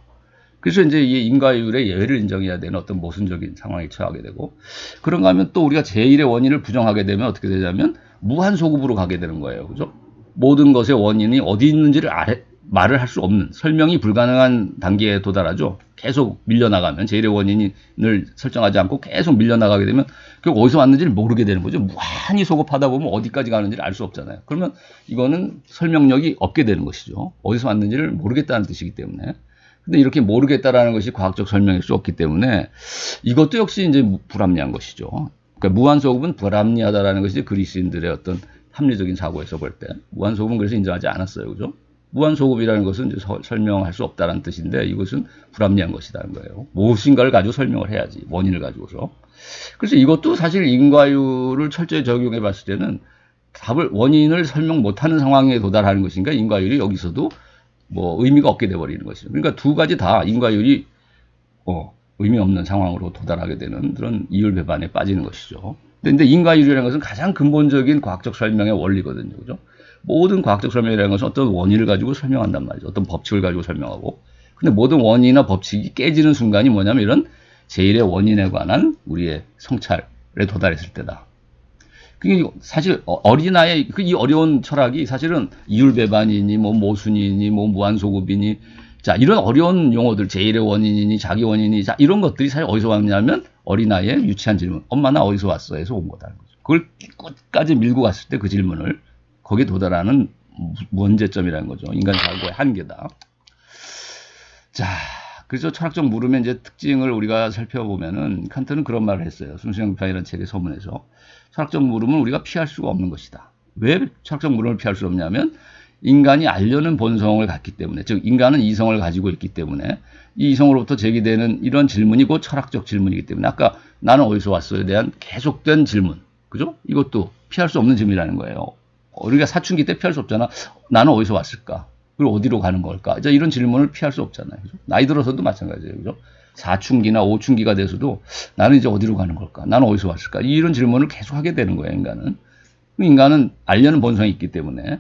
그래서 이제 이 인과율의 예외를 인정해야 되는 어떤 모순적인 상황에 처하게 되고 그런가 하면 또 우리가 제1의 원인을 부정하게 되면 어떻게 되냐면 무한소급으로 가게 되는 거예요. 그죠? 모든 것의 원인이 어디 있는지를 말을 할 수 없는 설명이 불가능한 단계에 도달하죠. 계속 밀려나가면 제1의 원인을 설정하지 않고 계속 밀려나가게 되면 결국 어디서 왔는지를 모르게 되는 거죠. 무한히 소급하다 보면 어디까지 가는지를 알 수 없잖아요. 그러면 이거는 설명력이 없게 되는 것이죠. 어디서 왔는지를 모르겠다는 뜻이기 때문에. 근데 이렇게 모르겠다라는 것이 과학적 설명일 수 없기 때문에 이것도 역시 이제 불합리한 것이죠. 그러니까 무한소급은 불합리하다라는 것이 그리스인들의 어떤 합리적인 사고에서 볼 때 무한소급은 그래서 인정하지 않았어요. 그죠? 무한소급이라는 것은 이제 설명할 수 없다는 뜻인데 이것은 불합리한 것이라는 거예요. 무엇인가를 가지고 설명을 해야지. 원인을 가지고서. 그래서 이것도 사실 인과율을 철저히 적용해 봤을 때는 원인을 설명 못하는 상황에 도달하는 것인가 인과율이 여기서도 뭐 의미가 없게 돼버리는 것이죠. 그러니까 두 가지 다 인과율이 의미 없는 상황으로 도달하게 되는 그런 이율배반에 빠지는 것이죠. 근데 인과이율이라는 것은 가장 근본적인 과학적 설명의 원리거든요. 그죠? 모든 과학적 설명이라는 것은 어떤 원인을 가지고 설명한단 말이죠. 어떤 법칙을 가지고 설명하고. 근데 모든 원인이나 법칙이 깨지는 순간이 뭐냐면 이런 제1의 원인에 관한 우리의 성찰에 도달했을 때다. 그게 사실 어린아이의 이 어려운 철학이 사실은 이율배반이니 뭐 모순이니 뭐 무한소급이니 자 이런 어려운 용어들 제1의 원인이니 자기 원인이니 자 이런 것들이 사실 어디서 왔냐면 어린아이의 유치한 질문 엄마 나 어디서 왔어 해서 온 거다는 거죠. 그걸 끝까지 밀고 갔을 때 그 질문을 거기에 도달하는 문제점이라는 거죠. 인간 사고의 한계다. 자, 그래서 철학적 물음의 이제 특징을 우리가 살펴보면은 칸트는 그런 말을 했어요. 순수형편이라는 책의 서문에서 철학적 물음은 우리가 피할 수가 없는 것이다. 왜 철학적 물음을 피할 수 없냐면 인간이 알려는 본성을 갖기 때문에, 즉 인간은 이성을 가지고 있기 때문에 이 이성으로부터 제기되는 이런 질문이 곧 철학적 질문이기 때문에 아까 나는 어디서 왔어에 대한 계속된 질문, 그죠? 이것도 피할 수 없는 질문이라는 거예요. 우리가 사춘기 때 피할 수 없잖아. 나는 어디서 왔을까? 그리고 어디로 가는 걸까? 이런 질문을 피할 수 없잖아요. 그죠? 나이 들어서도 마찬가지예요. 그죠? 사춘기나 오춘기가 돼서도 나는 이제 어디로 가는 걸까? 나는 어디서 왔을까? 이런 질문을 계속 하게 되는 거예요, 인간은. 인간은 알려는 본성이 있기 때문에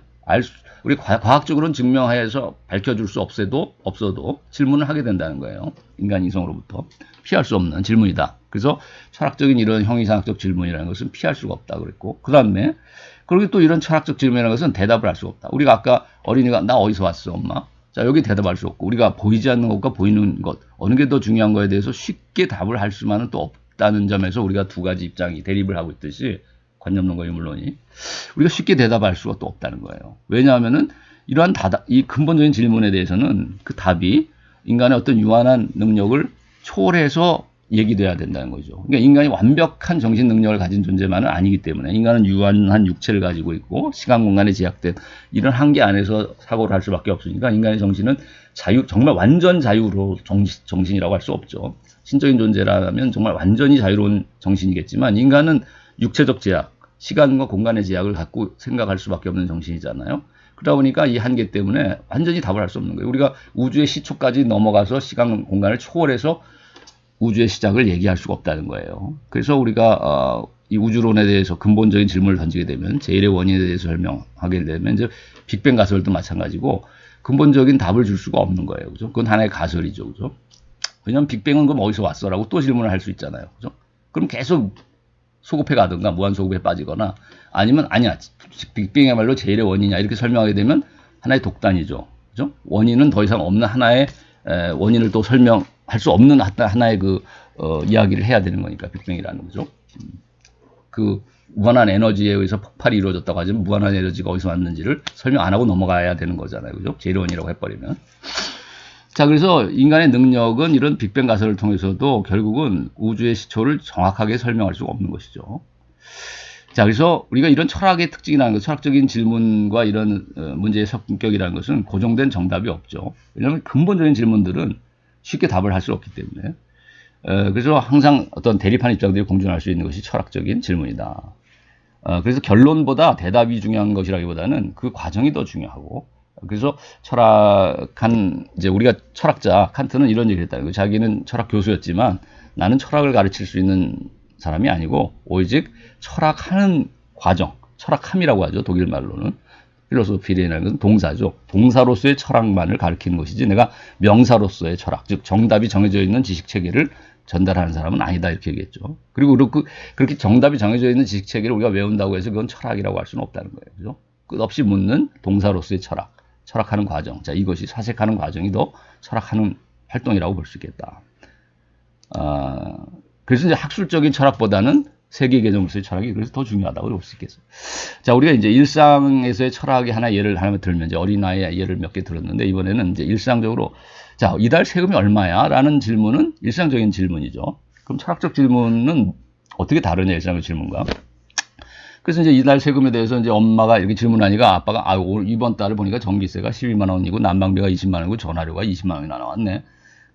우리 과학적으로는 증명해서 밝혀줄 수 없어도 질문을 하게 된다는 거예요. 인간 이성으로부터. 피할 수 없는 질문이다. 그래서 철학적인 이런 형이상학적 질문이라는 것은 피할 수가 없다 그랬고, 그 다음에 그리고 또 이런 철학적 질문이라는 것은 대답을 할 수가 없다. 우리가 아까 어린이가 나 어디서 왔어 엄마? 자 여기 대답할 수 없고 우리가 보이지 않는 것과 보이는 것 어느 게 더 중요한 거에 대해서 쉽게 답을 할 수만은 또 없다는 점에서 우리가 두 가지 입장이 대립을 하고 있듯이 관념론과 유물론이 우리가 쉽게 대답할 수가 또 없다는 거예요. 왜냐하면은 이러한 이 근본적인 질문에 대해서는 그 답이 인간의 어떤 유한한 능력을 초월해서 얘기돼야 된다는 거죠. 그러니까 인간이 완벽한 정신 능력을 가진 존재만은 아니기 때문에 인간은 유한한 육체를 가지고 있고 시간 공간에 제약된 이런 한계 안에서 사고를 할 수밖에 없으니까 인간의 정신은 정말 완전 자유로 정신이라고 할 수 없죠. 신적인 존재라면 정말 완전히 자유로운 정신이겠지만 인간은 육체적 제약, 시간과 공간의 제약을 갖고 생각할 수밖에 없는 정신이잖아요. 그러다 보니까 이 한계 때문에 완전히 답을 할 수 없는 거예요. 우리가 우주의 시초까지 넘어가서 시간 공간을 초월해서 우주의 시작을 얘기할 수가 없다는 거예요. 그래서 우리가 이 우주론에 대해서 근본적인 질문을 던지게 되면 제1의 원인에 대해서 설명하게 되면 이제 빅뱅 가설도 마찬가지고 근본적인 답을 줄 수가 없는 거예요. 그죠? 그건 하나의 가설이죠. 그죠? 왜냐하면 빅뱅은 그럼 어디서 왔어라고 또 질문을 할 수 있잖아요. 그죠? 그럼 계속 소급해 가든가 무한소급에 빠지거나 아니면 아니야 빅뱅이야말로 제1의 원인이냐 이렇게 설명하게 되면 하나의 독단이죠. 그죠? 원인은 더 이상 없는 하나의 원인을 또 설명할 수 없는 하나의 이야기를 해야 되는 거니까 빅뱅이라는 거죠. 그 무한한 에너지에 의해서 폭발이 이루어졌다고 하지만 무한한 에너지가 어디서 왔는지를 설명 안 하고 넘어가야 되는 거잖아요. 그죠? 제1의 원인이라고 해버리면. 자, 그래서 인간의 능력은 이런 빅뱅 가설을 통해서도 결국은 우주의 시초를 정확하게 설명할 수가 없는 것이죠. 자, 그래서 우리가 이런 철학의 특징이라는 것, 철학적인 질문과 이런 문제의 성격이라는 것은 고정된 정답이 없죠. 왜냐하면 근본적인 질문들은 쉽게 답을 할 수 없기 때문에. 그래서 항상 어떤 대립한 입장들이 공존할 수 있는 것이 철학적인 질문이다. 그래서 결론보다 대답이 중요한 것이라기보다는 그 과정이 더 중요하고, 그래서 이제 우리가 철학자, 칸트는 이런 얘기를 했다는 거예요. 자기는 철학 교수였지만 나는 철학을 가르칠 수 있는 사람이 아니고, 오직 철학하는 과정, 철학함이라고 하죠. 독일 말로는. 필로소피라는 것은 동사죠. 동사로서의 철학만을 가르치는 것이지 내가 명사로서의 철학, 즉 정답이 정해져 있는 지식체계를 전달하는 사람은 아니다 이렇게 얘기했죠. 그리고 그렇게 정답이 정해져 있는 지식체계를 우리가 외운다고 해서 그건 철학이라고 할 수는 없다는 거예요. 그죠? 끝없이 묻는 동사로서의 철학, 철학하는 과정. 자, 이것이 사색하는 과정이 더 철학하는 활동이라고 볼 수 있겠다. 그래서 이제 학술적인 철학보다는 세계 개념으로서의 철학이 그래서 더 중요하다고 볼 수 있겠어요. 자, 우리가 이제 일상에서의 철학의 예를 하나 들면 이제 어린아이의 예를 몇 개 들었는데 이번에는 이제 일상적으로 자, 이달 세금이 얼마야? 라는 질문은 일상적인 질문이죠. 그럼 철학적 질문은 어떻게 다르냐, 일상적 질문과. 그래서 이제 이달 세금에 대해서 이제 엄마가 이렇게 질문하니까 아빠가 이번 달을 보니까 전기세가 12만 원이고 난방비가 20만 원이고 전화료가 20만 원이나 나왔네.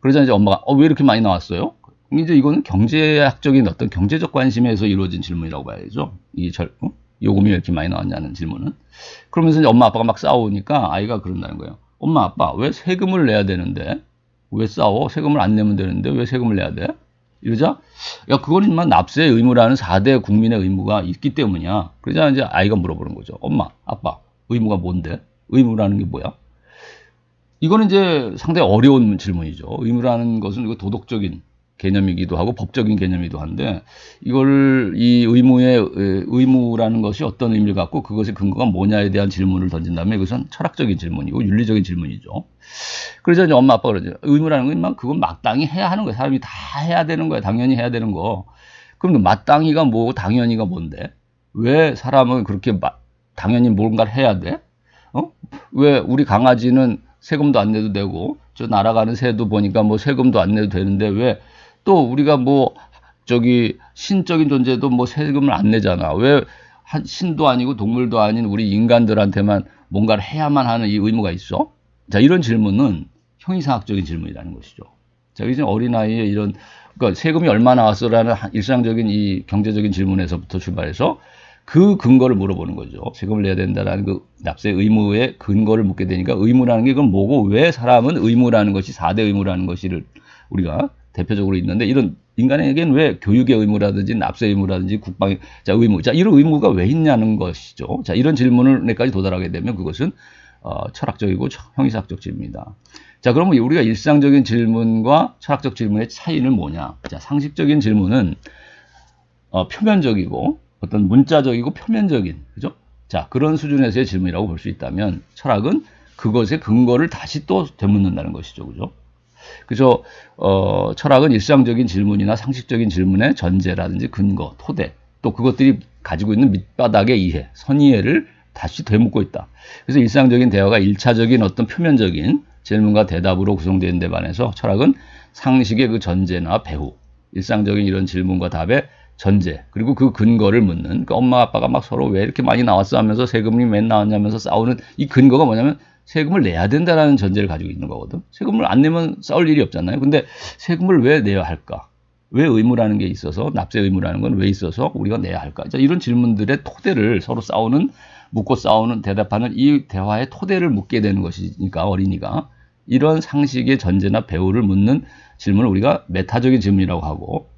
그러자 이제 엄마가 왜 이렇게 많이 나왔어요? 이제 이거는 경제학적인 어떤 경제적 관심에서 이루어진 질문이라고 봐야죠. 요금이 왜 이렇게 많이 나왔냐는 질문은. 그러면서 이제 엄마 아빠가 막 싸우니까 아이가 그런다는 거예요. 엄마 아빠 왜 세금을 내야 되는데 왜 싸워? 세금을 안 내면 되는데 왜 세금을 내야 돼? 이러자, 야, 그건 인만 납세의 의무라는 4대 국민의 의무가 있기 때문이야. 그러자 이제 아이가 물어보는 거죠. 엄마, 아빠, 의무가 뭔데? 의무라는 게 뭐야? 이거는 이제 상당히 어려운 질문이죠. 의무라는 것은 이거 도덕적인 개념이기도 하고 법적인 개념이기도 한데, 이걸 이 의무라는 것이 어떤 의미를 갖고 그것의 근거가 뭐냐에 대한 질문을 던진다면 이것은 철학적인 질문이고 윤리적인 질문이죠. 그래서 이제 엄마 아빠가 그러죠. 의무라는 건 그건 마땅히 해야 하는 거야. 사람이 다 해야 되는 거야. 당연히 해야 되는 거. 그럼 그 마땅히가 뭐고 당연히가 뭔데? 왜 사람은 그렇게 당연히 뭔가를 해야 돼? 왜 우리 강아지는 세금도 안 내도 되고 저 날아가는 새도 보니까 뭐 세금도 안 내도 되는데 왜 또 우리가 뭐 저기 신적인 존재도 뭐 세금을 안 내잖아. 왜 신도 아니고 동물도 아닌 우리 인간들한테만 뭔가를 해야만 하는 이 의무가 있어? 자, 이런 질문은 형이상학적인 질문이라는 것이죠. 자, 이제 어린아이의 이런, 그러니까 세금이 얼마 나왔어라는 일상적인 이 경제적인 질문에서부터 출발해서 그 근거를 물어보는 거죠. 세금을 내야 된다라는 그 납세 의무의 근거를 묻게 되니까 의무라는 게 그건 뭐고 왜 사람은 의무라는 것이 4대 의무라는 것을 우리가 대표적으로 있는데 이런 인간에게는 왜 교육의 의무라든지 납세 의무라든지 국방의 자 의무 자 이런 의무가 왜 있냐는 것이죠. 자 이런 질문에까지 도달하게 되면 그것은 철학적이고 형이상학적 질문이다. 자 그러면 우리가 일상적인 질문과 철학적 질문의 차이는 뭐냐? 자 상식적인 질문은 표면적이고 어떤 문자적이고 표면적인 그죠? 자 그런 수준에서의 질문이라고 볼 수 있다면 철학은 그것의 근거를 다시 또 되묻는다는 것이죠, 그죠? 그래서 철학은 일상적인 질문이나 상식적인 질문의 전제라든지 근거, 토대, 또 그것들이 가지고 있는 밑바닥의 이해, 선이해를 다시 되묻고 있다. 그래서 일상적인 대화가 1차적인 어떤 표면적인 질문과 대답으로 구성되는 데 반해서 철학은 상식의 그 전제나 배후, 일상적인 이런 질문과 답의 전제, 그리고 그 근거를 묻는, 그러니까 엄마 아빠가 막 서로 왜 이렇게 많이 나왔어 하면서 세금이 맨 나왔냐면서 싸우는 이 근거가 뭐냐면 세금을 내야 된다는 전제를 가지고 있는 거거든. 세금을 안 내면 싸울 일이 없잖아요. 근데 세금을 왜 내야 할까? 왜 의무라는 게 있어서, 납세 의무라는 건 왜 있어서 우리가 내야 할까? 자, 이런 질문들의 토대를 서로 묻고 싸우는, 대답하는 이 대화의 토대를 묻게 되는 것이니까 어린이가 이런 상식의 전제나 배후를 묻는 질문을 우리가 메타적인 질문이라고 하고,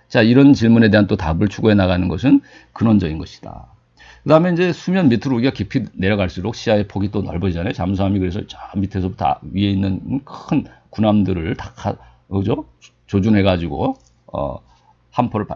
자, 이런 질문에 대한 또 답을 추구해 나가는 것은 근원적인 것이다. 그 다음에 이제 수면 밑으로 우리가 깊이 내려갈수록 시야의 폭이 또 넓어지잖아요. 잠수함이 그래서 저 밑에서부터 위에 있는 큰 군함들을 다, 그죠? 조준해가지고, 함포를,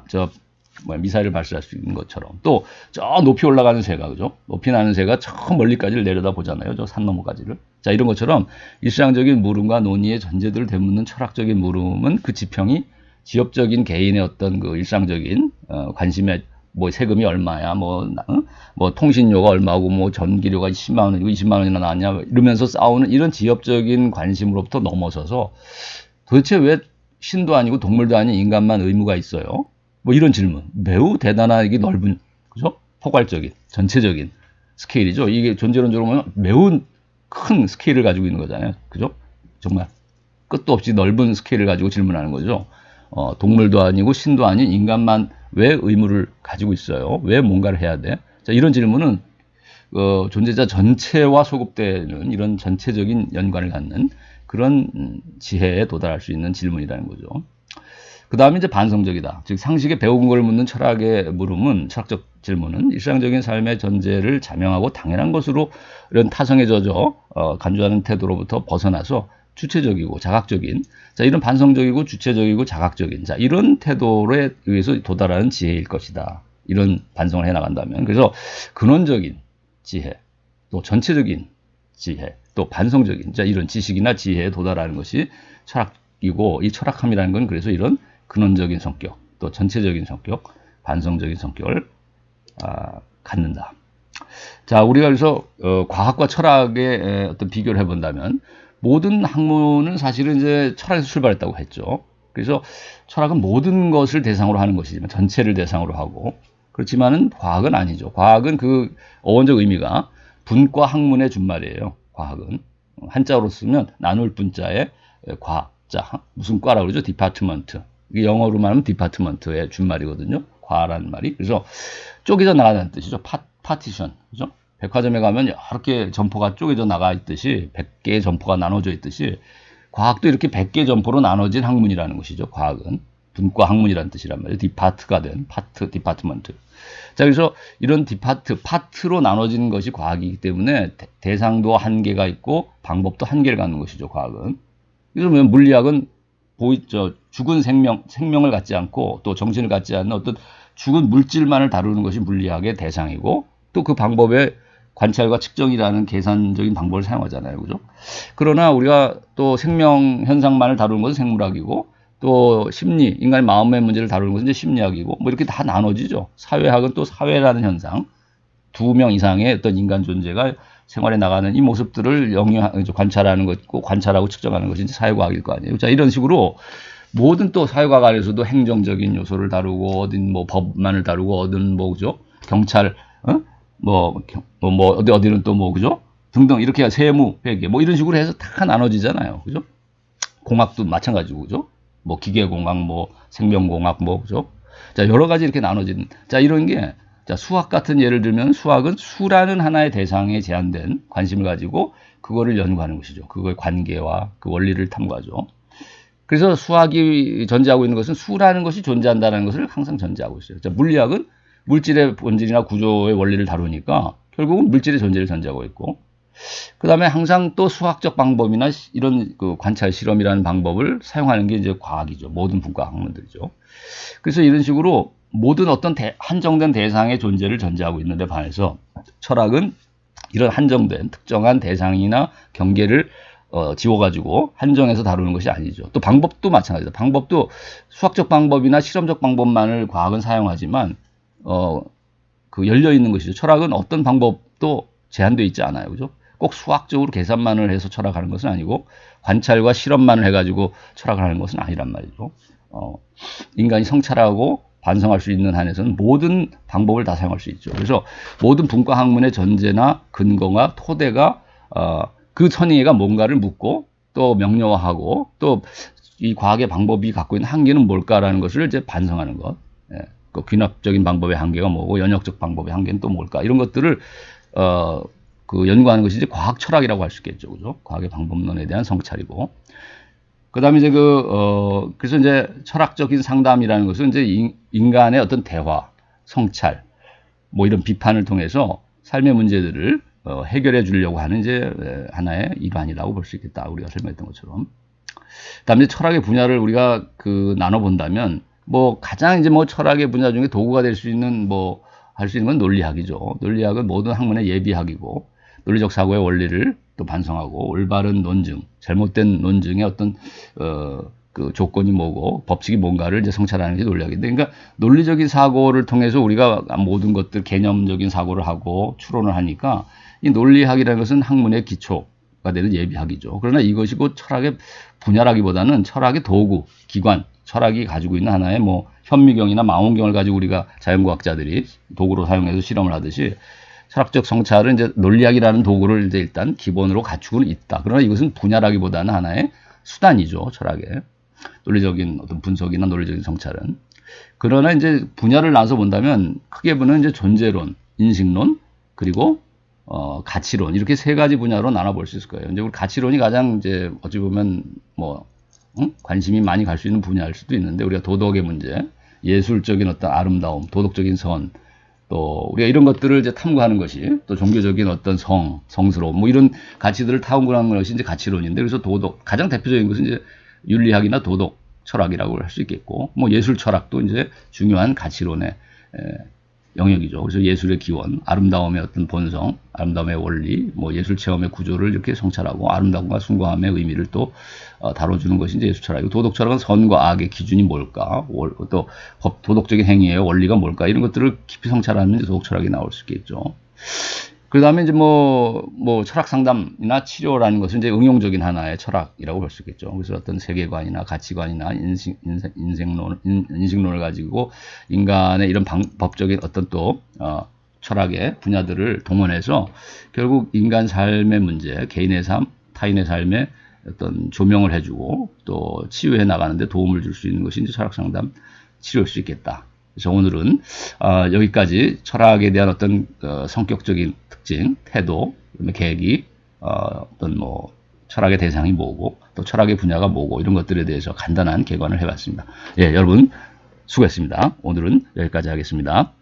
미사일을 발사할 수 있는 것처럼. 또, 저 높이 올라가는 새가, 그죠? 높이 나는 새가 저 멀리까지를 내려다 보잖아요. 저 산 너머까지를. 자, 이런 것처럼 일상적인 물음과 논의의 전제들을 되묻는 철학적인 물음은 그 지평이 지엽적인 개인의 어떤 그 일상적인, 관심의 뭐 세금이 얼마야, 뭐 통신료가 얼마고, 뭐 전기료가 10만 원이고 20만 원이나 나왔냐, 이러면서 싸우는 이런 지엽적인 관심으로부터 넘어서서 도대체 왜 신도 아니고 동물도 아닌 인간만 의무가 있어요? 뭐 이런 질문. 매우 대단하게 넓은, 그죠? 포괄적인, 전체적인 스케일이죠. 이게 존재론적으로 보면 매우 큰 스케일을 가지고 있는 거잖아요. 그죠? 정말 끝도 없이 넓은 스케일을 가지고 질문하는 거죠. 동물도 아니고 신도 아닌 인간만 왜 의무를 가지고 있어요? 왜 뭔가를 해야 돼? 자, 이런 질문은 존재자 전체와 소급되는 이런 전체적인 연관을 갖는 그런 지혜에 도달할 수 있는 질문이라는 거죠. 그 다음에 이제 반성적이다. 즉 상식의 배운 걸 묻는 철학의 물음은, 철학적 질문은 일상적인 삶의 전제를 자명하고 당연한 것으로 이런 타성에 젖어 간주하는 태도로부터 벗어나서 주체적이고 자각적인, 자 이런 반성적이고 주체적이고 자각적인, 자 이런 태도에 의해서 도달하는 지혜일 것이다. 이런 반성을 해나간다면, 그래서 근원적인 지혜, 또 전체적인 지혜, 또 반성적인, 자 이런 지식이나 지혜에 도달하는 것이 철학이고, 이 철학함이라는 건 그래서 이런 근원적인 성격, 또 전체적인 성격, 반성적인 성격을 갖는다. 자, 우리가 그래서 과학과 철학의 어떤 비교를 해본다면, 모든 학문은 사실은 이제 철학에서 출발했다고 했죠. 그래서 철학은 모든 것을 대상으로 하는 것이지만, 전체를 대상으로 하고, 그렇지만은 과학은 아니죠. 과학은 그 어원적 의미가 분과 학문의 준말이에요. 과학은 한자로 쓰면 나눌 분자에 과자, 무슨 과라고 그러죠? 디파트먼트. 이게 영어로 말하면 디파트먼트의 준말이거든요. 과라는 말이. 그래서 쪼개져 나가는 뜻이죠. 파티션, 그죠? 백화점에 가면 이렇게 점포가 쪼개져 나가 있듯이, 100개의 점포가 나눠져 있듯이, 과학도 이렇게 100개 점포로 나눠진 학문이라는 것이죠. 과학은 분과 학문이라는 뜻이란 말이에요. 디파트가 된 파트, 디파트먼트. 자, 그래서 이런 파트로 나눠진 것이 과학이기 때문에 대상도 한계가 있고 방법도 한계를 갖는 것이죠. 과학은. 그러면 물리학은 죽은 생명을 갖지 않고 또 정신을 갖지 않는 어떤 죽은 물질만을 다루는 것이 물리학의 대상이고, 또 그 방법에 관찰과 측정이라는 계산적인 방법을 사용하잖아요. 그죠? 그러나 우리가 또 생명 현상만을 다루는 것은 생물학이고, 또 심리, 인간의 마음의 문제를 다루는 것은 이제 심리학이고, 뭐 이렇게 다 나눠지죠. 사회학은 또 사회라는 현상, 2명 이상의 어떤 인간 존재가 생활에 나가는 이 모습들을 관찰하는 것고, 관찰하고 측정하는 것이 이제 사회과학일 거 아니에요. 자, 이런 식으로 모든 또 사회과학 안에서도 행정적인 요소를 다루고, 어딘 뭐 법만을 다루고, 어딘 뭐죠? 경찰, 어디는 또 뭐, 그죠? 등등, 이렇게 세무, 회계, 뭐 이런 식으로 해서 다 나눠지잖아요. 그죠? 공학도 마찬가지고, 그죠? 뭐 기계공학, 뭐 생명공학, 뭐, 그죠? 자, 여러 가지 이렇게 나눠진, 자, 이런 게, 자, 수학 같은 예를 들면 수학은 수라는 하나의 대상에 제한된 관심을 가지고 그거를 연구하는 것이죠. 그거의 관계와 그 원리를 탐구하죠. 그래서 수학이 전제하고 있는 것은 수라는 것이 존재한다는 것을 항상 전제하고 있어요. 자, 물리학은 물질의 본질이나 구조의 원리를 다루니까 결국은 물질의 존재를 전제하고 있고, 그 다음에 항상 또 수학적 방법이나 이런 그 관찰 실험이라는 방법을 사용하는 게 이제 과학이죠. 모든 분과 학문들이죠. 그래서 이런 식으로 모든 어떤 한정된 대상의 존재를 전제하고 있는데 반해서 철학은 이런 한정된 특정한 대상이나 경계를 지워가지고 한정해서 다루는 것이 아니죠. 또 방법도 마찬가지다. 방법도 수학적 방법이나 실험적 방법만을 과학은 사용하지만 그 열려 있는 것이죠. 철학은 어떤 방법도 제한되어 있지 않아요. 그죠? 꼭 수학적으로 계산만을 해서 철학하는 것은 아니고 관찰과 실험만을 해가지고 철학을 하는 것은 아니란 말이죠. 인간이 성찰하고 반성할 수 있는 한에서는 모든 방법을 다 사용할 수 있죠. 그래서 모든 분과 학문의 전제나 근거가 토대가 그 선의가 뭔가를 묻고 또 명료화하고 또 이 과학의 방법이 갖고 있는 한계는 뭘까라는 것을 이제 반성하는 것. 예. 그 귀납적인 방법의 한계가 뭐고 연역적 방법의 한계는 또 뭘까, 이런 것들을 그 연구하는 것이 이제 과학 철학이라고 할 수 있겠죠. 그죠? 과학의 방법론에 대한 성찰이고. 그 다음에 이제 그래서 이제 철학적인 상담이라는 것은 이제 인간의 어떤 대화, 성찰, 뭐 이런 비판을 통해서 삶의 문제들을 해결해 주려고 하는 이제 하나의 일환이라고 볼 수 있겠다. 우리가 설명했던 것처럼. 그 다음에 철학의 분야를 우리가 나눠본다면, 뭐 가장 이제 뭐 철학의 분야 중에 도구가 될 수 있는 할 수 있는 건 논리학이죠. 논리학은 모든 학문의 예비학이고, 논리적 사고의 원리를 또 반성하고 올바른 논증, 잘못된 논증의 어떤 그 조건이 뭐고 법칙이 뭔가를 이제 성찰하는 게 논리학인데, 그러니까 논리적인 사고를 통해서 우리가 모든 것들 개념적인 사고를 하고 추론을 하니까 이 논리학이라는 것은 학문의 기초가 되는 예비학이죠. 그러나 이것이 곧 철학의 분야라기보다는 철학의 도구, 기관, 철학이 가지고 있는 하나의 뭐 현미경이나 망원경을 가지고 우리가 자연과학자들이 도구로 사용해서 실험을 하듯이 철학적 성찰은 이제 논리학이라는 도구를 이제 일단 기본으로 갖추고는 있다. 그러나 이것은 분야라기보다는 하나의 수단이죠. 철학의 논리적인 어떤 분석이나 논리적인 성찰은. 그러나 이제 분야를 나눠서 본다면 크게 보면 이제 존재론, 인식론, 그리고 가치론, 이렇게 세 가지 분야로 나눠볼 수 있을 거예요. 이제 우리 가치론이 가장 이제 어찌 보면 관심이 많이 갈 수 있는 분야일 수도 있는데, 우리가 도덕의 문제, 예술적인 어떤 아름다움, 도덕적인 선, 또 우리가 이런 것들을 이제 탐구하는 것이, 또 종교적인 어떤 성스러움, 뭐 이런 가치들을 탐구하는 것이 이제 가치론인데, 그래서 가장 대표적인 것은 이제 윤리학이나 도덕 철학이라고 할 수 있겠고, 뭐 예술 철학도 이제 중요한 가치론의 영역이죠. 그래서 예술의 기원, 아름다움의 어떤 본성, 아름다움의 원리, 뭐 예술 체험의 구조를 이렇게 성찰하고 아름다움과 숭고함의 의미를 또 다뤄주는 것이 이제 예술 철학이고, 도덕 철학은 선과 악의 기준이 뭘까, 또 도덕적인 행위의 원리가 뭘까, 이런 것들을 깊이 성찰하는 도덕 철학이 나올 수 있겠죠. 그 다음에 이제 철학 상담이나 치료라는 것은 이제 응용적인 하나의 철학이라고 볼 수 있겠죠. 그래서 어떤 세계관이나 가치관이나 인식론을 가지고 인간의 이런 법적인 어떤 또 철학의 분야들을 동원해서 결국 인간 삶의 문제, 개인의 삶, 타인의 삶에 어떤 조명을 해주고 또 치유해 나가는데 도움을 줄 수 있는 것이 이제 철학 상담 치료일 수 있겠다. 그래서 오늘은 여기까지 철학에 대한 어떤 성격적인 특징, 태도, 계기, 어떤 철학의 대상이 뭐고, 또 철학의 분야가 뭐고 이런 것들에 대해서 간단한 개관을 해봤습니다. 예, 여러분 수고했습니다. 오늘은 여기까지 하겠습니다.